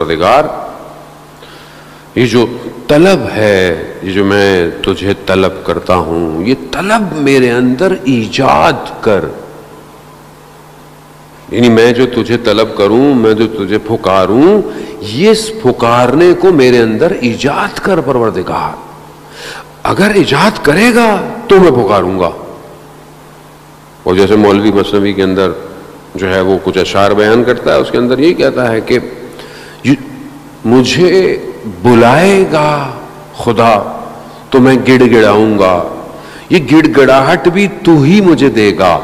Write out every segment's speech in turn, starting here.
پروردگار یہ جو طلب ہے، یہ جو میں تجھے طلب کرتا ہوں، یہ طلب میرے اندر ایجاد کر، یعنی میں جو تجھے طلب کروں، میں جو تجھے پھکاروں، یہ پھکارنے کو میرے اندر ایجاد کر پروردگار۔ اگر ایجاد کرے گا تو میں پھکاروں گا۔ اور جیسے مولوی مثنوی کے اندر جو ہے وہ کچھ اشعار بیان کرتا ہے، اس کے اندر یہی کہتا ہے کہ مجھے بلائے گا خدا تو میں گڑ گڑاؤں گا، یہ گڑ گڑاہٹ بھی تو ہی مجھے دے گا،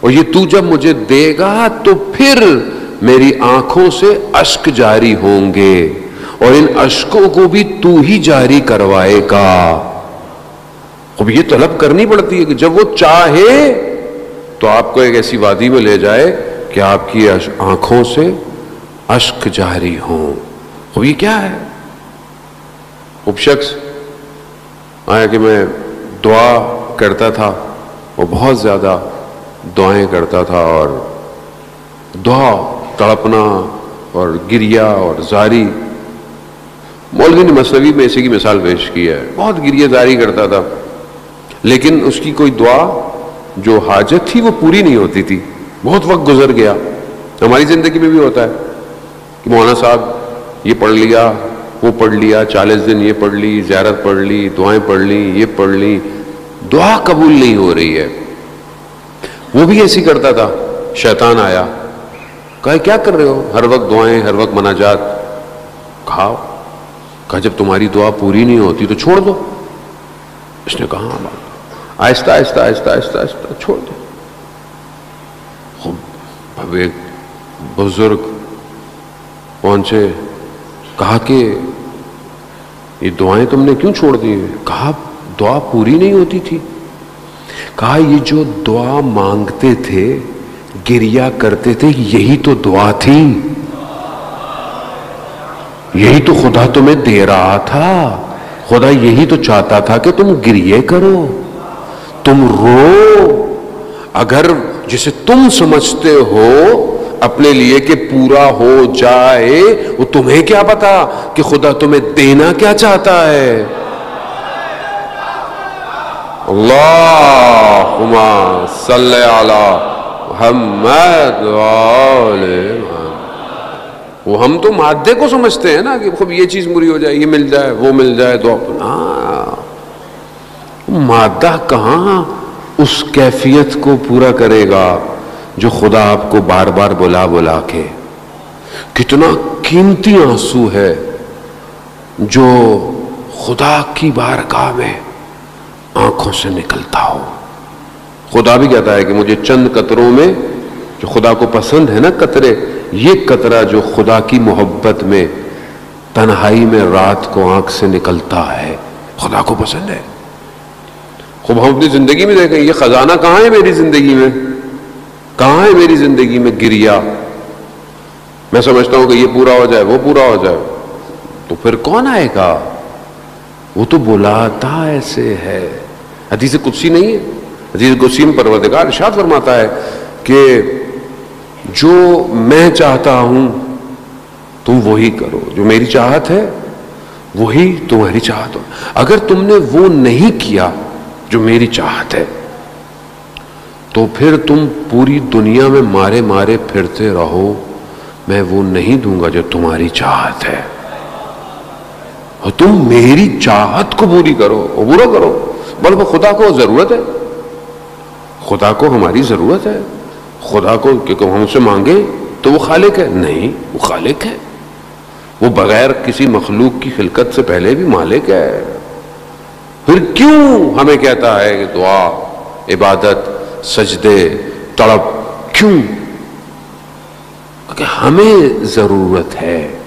اور یہ تو جب مجھے دے گا تو پھر میری آنکھوں سے اشک جاری ہوں گے، اور ان اشکوں کو بھی تو ہی جاری کروائے گا۔ اب یہ طلب کرنی پڑتی ہے کہ جب وہ چاہے تو آپ کو ایک ایسی وادی میں لے جائے کہ آپ کی آنکھوں سے اشک جاری ہوں۔ اب یہ کیا ہے؟ اب شخص آیا کہ میں دعا کرتا تھا، وہ بہت زیادہ دعائیں کرتا تھا، اور دعا تڑپنا اور گریا اور زاری۔ مولوی نے مثنوی میں اسی کی مثال پیش کی ہے، بہت گریہ زاری کرتا تھا، لیکن اس کی کوئی دعا جو حاجت تھی وہ پوری نہیں ہوتی تھی۔ بہت وقت گزر گیا، ہماری زندگی میں بھی ہوتا ہے کہ مولانا صاحب یہ پڑھ لیا، وہ پڑھ لیا، 40 دن یہ پڑھ لی، زیارت پڑھ لی، دعائیں پڑھ لی، یہ پڑھ لی، دعا قبول نہیں ہو رہی ہے۔ وہ بھی ایسی کرتا تھا۔ شیطان آیا، کہا کیا کر رہے ہو؟ ہر وقت دعائیں، ہر وقت مناجات۔ کہا جب تمہاری دعا پوری نہیں ہوتی تو چھوڑ دو۔ اس نے کہا آہستہ آہستہ آہستہ آہستہ آہستہ چھوڑ دو۔ اب ایک بزرگ پہنچے، کہا کہ یہ دعائیں تم نے کیوں چھوڑ دی؟ کہا دعا پوری نہیں ہوتی تھی۔ کہا یہ جو دعا مانگتے تھے، گریہ کرتے تھے، یہی تو دعا تھی، یہی تو خدا تمہیں دے رہا تھا۔ خدا یہی تو چاہتا تھا کہ تم گریہ کرو، تم رو۔ اگر جسے تم سمجھتے ہو اپنے لیے کہ پورا ہو جائے، وہ تمہیں کیا پتا کہ خدا تمہیں دینا کیا چاہتا ہے۔ اللہم صلی علی محمد وہ ہم تو مادے کو سمجھتے ہیں نا کہ خوب یہ چیز پوری ہو جائے، یہ مل جائے، وہ مل جائے تو اپنا مادہ کہاں اس کیفیت کو پورا کرے گا جو خدا آپ کو بار بار بلا بلا کے۔ کتنا قیمتی آنسو ہے جو خدا کی بارگاہ میں آنکھوں سے نکلتا ہو۔ خدا بھی کہتا ہے کہ مجھے چند قطروں میں جو خدا کو پسند ہے نا قطرے، یہ قطرہ جو خدا کی محبت میں تنہائی میں رات کو آنکھ سے نکلتا ہے، خدا کو پسند ہے۔ خوب ہم اپنی زندگی میں دیکھیں یہ خزانہ کہاں ہے میری زندگی میں، کہاں ہے میری زندگی میں گریہ۔ میں سمجھتا ہوں کہ یہ پورا ہو جائے، وہ پورا ہو جائے، تو پھر کون آئے گا؟ وہ تو بلاتا ایسے ہے۔ حدیث قدسی نہیں ہے؟ حدیث قدسی میں پروردگار ارشاد فرماتا ہے کہ جو میں چاہتا ہوں تم وہی کرو، جو میری چاہت ہے وہی تمہاری چاہت ہو۔ اگر تم نے وہ نہیں کیا جو میری چاہت ہے تو پھر تم پوری دنیا میں مارے مارے پھرتے رہو، میں وہ نہیں دوں گا جو تمہاری چاہت ہے۔ اور تم میری چاہت کو پوری کرو، پورا کرو۔ بلکہ خدا کو ضرورت ہے، خدا کو ہماری ضرورت ہے۔ خدا کو کہ ہم سے مانگے تو وہ خالق ہے؟ نہیں، وہ خالق ہے، وہ بغیر کسی مخلوق کی خلقت سے پہلے بھی مالک ہے۔ پھر کیوں ہمیں کہتا ہے کہ دعا، عبادت، سجدے، تڑپ؟ کیوں؟ کہ ہمیں ضرورت ہے۔